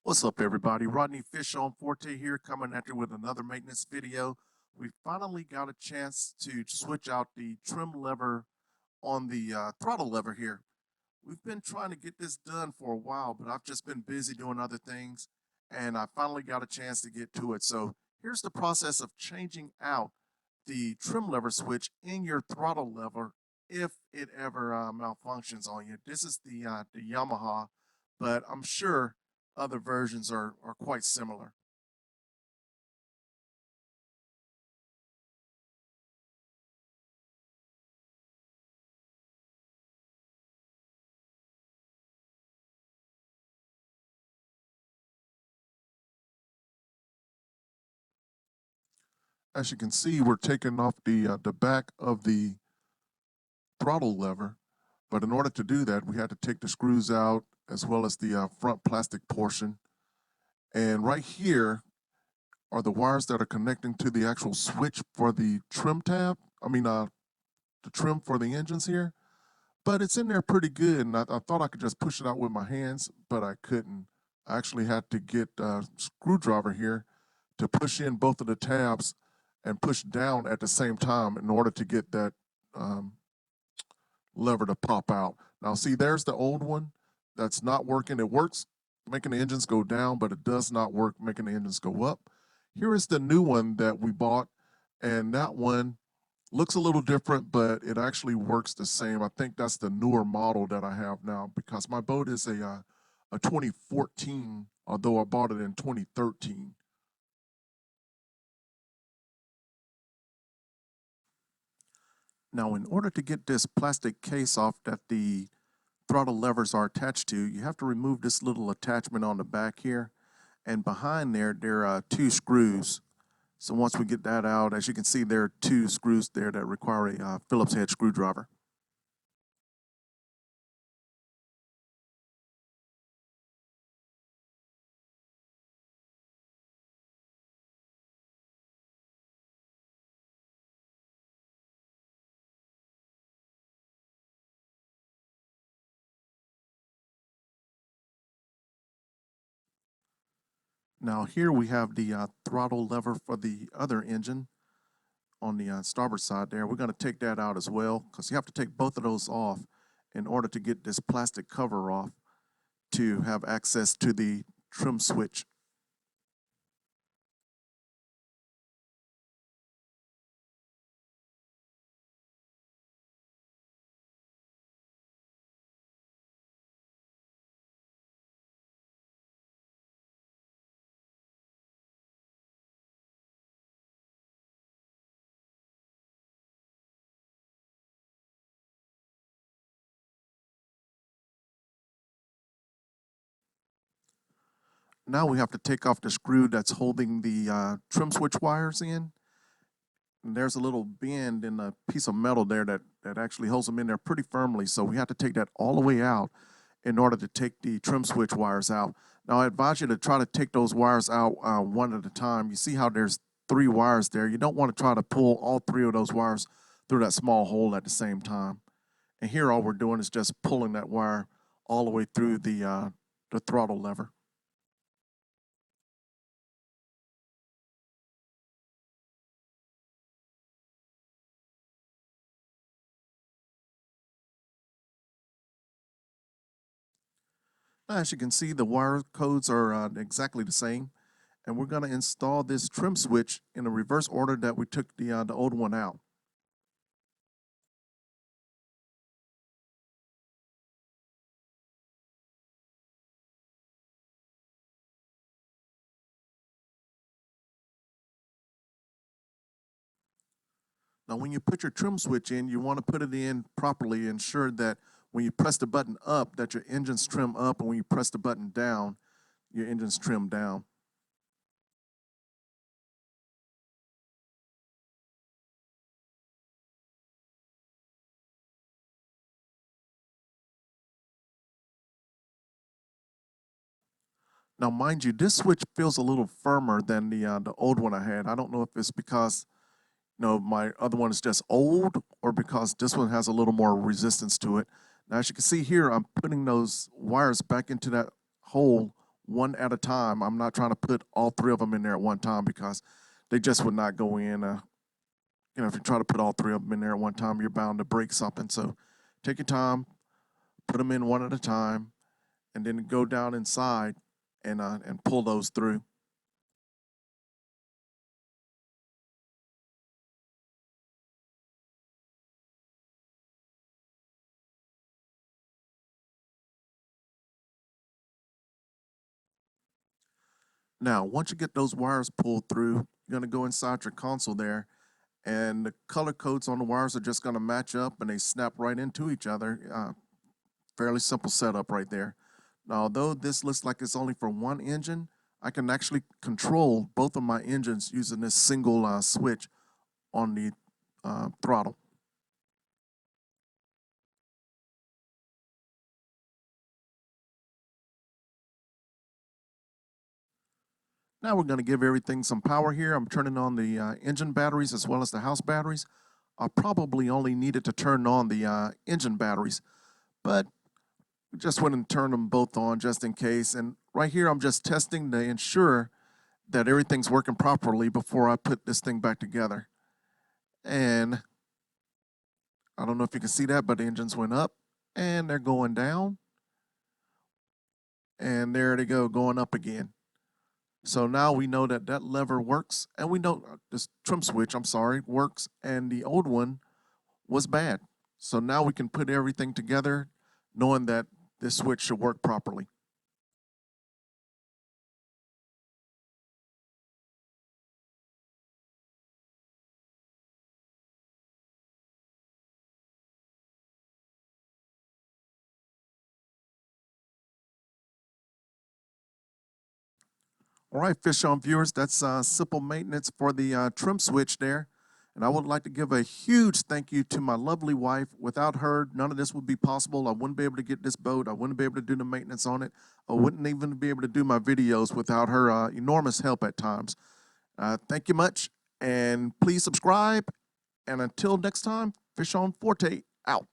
What's up, everybody? Rodney Fish on Forte here, coming at you with another maintenance video. We finally got a chance to switch out the trim lever on the throttle lever here. We've been trying to get this done for a while, but I've just been busy doing other things, and I finally got a chance to get to it. So here's the process of changing out the trim lever switch in your throttle lever if it ever malfunctions on you. This is the Yamaha, but I'm sure other versions are quite similar. As you can see, we're taking off the back of the throttle lever, but in order to do that, we had to take the screws out as well as the front plastic portion. And right here are the wires that are connecting to the actual switch for the trim tab. The trim for the engines here. But it's in there pretty good, and I thought I could just push it out with my hands, but I couldn't. I actually had to get a screwdriver here to push in both of the tabs and push down at the same time in order to get that um, lever to pop out. Now, see, there's the old one that's not working. It works making the engines go down, but it does not work making the engines go up. Here is the new one that we bought, and that one looks a little different, but it actually works the same. I think that's the newer model that I have now because my boat is a 2014, although I bought it in 2013. Now, in order to get this plastic case off that the throttle levers are attached to, you have to remove this little attachment on the back here. And behind there are two screws. So once we get that out, as you can see, there are two screws there that require a Phillips head screwdriver. Now here we have the throttle lever for the other engine on the starboard side there. We're going to take that out as well because you have to take both of those off in order to get this plastic cover off to have access to the trim switch. Now we have to take off the screw that's holding the trim switch wires in. And there's a little bend in a piece of metal there that actually holds them in there pretty firmly. So we have to take that all the way out in order to take the trim switch wires out. Now I advise you to try to take those wires out one at a time. You see how there's three wires there. You don't want to try to pull all three of those wires through that small hole at the same time. And here all we're doing is just pulling that wire all the way through the throttle lever. As you can see, the wire codes are exactly the same. And we're going to install this trim switch in the reverse order that we took the old one out. Now, when you put your trim switch in, you want to put it in properly, ensure that when you press the button up, that your engine's trim up, and when you press the button down, your engine's trimmed down. Now, mind you, this switch feels a little firmer than the old one I had. I don't know if it's because my other one is just old or because this one has a little more resistance to it. Now, as you can see here, I'm putting those wires back into that hole one at a time. I'm not trying to put all three of them in there at one time because they just would not go in. If you try to put all three of them in there at one time, you're bound to break something. So take your time, put them in one at a time, and then go down inside and pull those through. Now, once you get those wires pulled through, you're going to go inside your console there, and the color codes on the wires are just going to match up and they snap right into each other. Fairly simple setup right there. Now, although this looks like it's only for one engine, I can actually control both of my engines using this single switch on the throttle. Now we're going to give everything some power here. I'm turning on the engine batteries as well as the house batteries. I probably only needed to turn on the engine batteries, but just went and turned them both on just in case. And right here, I'm just testing to ensure that everything's working properly before I put this thing back together. And I don't know if you can see that, but the engines went up and they're going down. And there they go, going up again. So now we know that that lever works, and we know this trim switch, I'm sorry, works, and the old one was bad. So now we can put everything together knowing that this switch should work properly. All right, Fish On viewers, that's simple maintenance for the trim switch there. And I would like to give a huge thank you to my lovely wife. Without her, none of this would be possible. I wouldn't be able to get this boat. I wouldn't be able to do the maintenance on it. I wouldn't even be able to do my videos without her enormous help at times. Thank you much, and please subscribe. And until next time, Fish on Forte out.